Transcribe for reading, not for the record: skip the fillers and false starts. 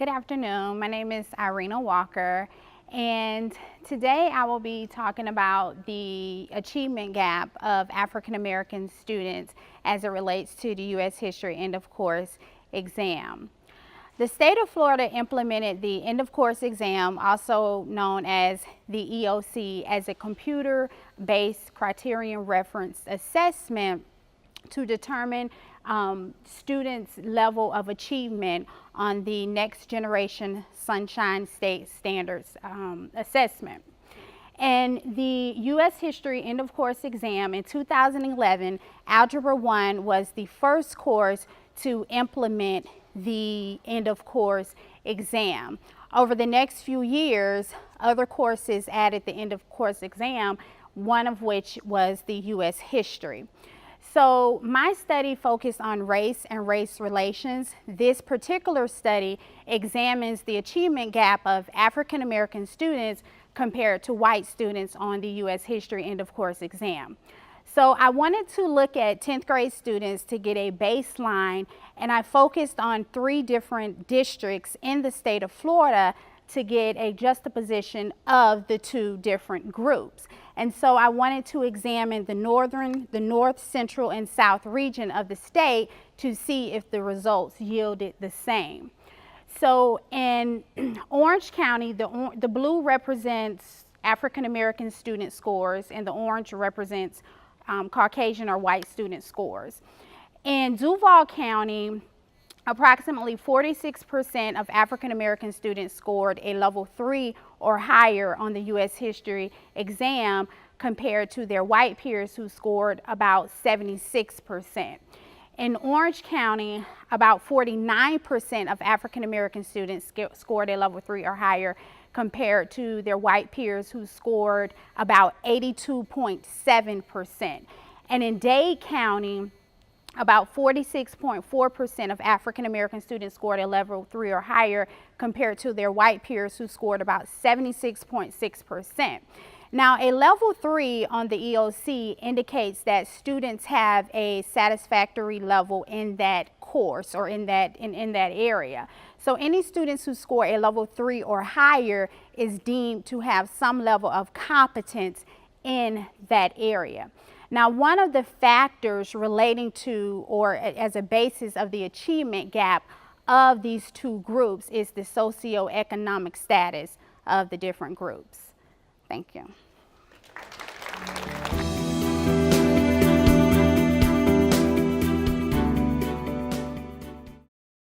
Good afternoon. My name is Irenea Walker, and today I will be talking about the achievement gap of African American students as it relates to the U.S. History End of Course exam. The state of Florida implemented the end of course exam, also known as the EOC, as a computer-based criterion reference assessment to determine students' level of achievement on the Next Generation Sunshine State Standards assessment. And the U.S. History End of Course exam in 2011, Algebra 1 was the first course to implement the end of course exam. Over the next few years, other courses added the end of course exam, one of which was the U.S. History. So my study focused on race and race relations. This particular study examines the achievement gap of African American students compared to white students on the U.S. History End of Course exam. So I wanted to look at 10th grade students to get a baseline, and I focused on 3 different districts in the state of Florida to get a juxtaposition of the 2 different groups. And so I wanted to examine the north, central, and south region of the state to see if the results yielded the same. So in Orange County, the blue represents African American student scores, and the orange represents Caucasian or white student scores. In Duval County, approximately 46% of African American students scored a level 3 or higher on the U.S. History exam compared to their white peers who scored about 76%. In Orange County, about 49% of African American students scored a level 3 or higher compared to their white peers who scored about 82.7%. And in Dade County, about 46.4% of African American students scored a level 3 or higher compared to their white peers who scored about 76.6%. Now, a level 3 on the EOC indicates that students have a satisfactory level in that course or in that area. So any students who score a level 3 or higher is deemed to have some level of competence in that area. Now, one of the factors relating to or as a basis of the achievement gap of these 2 groups is the socioeconomic status of the different groups. Thank you.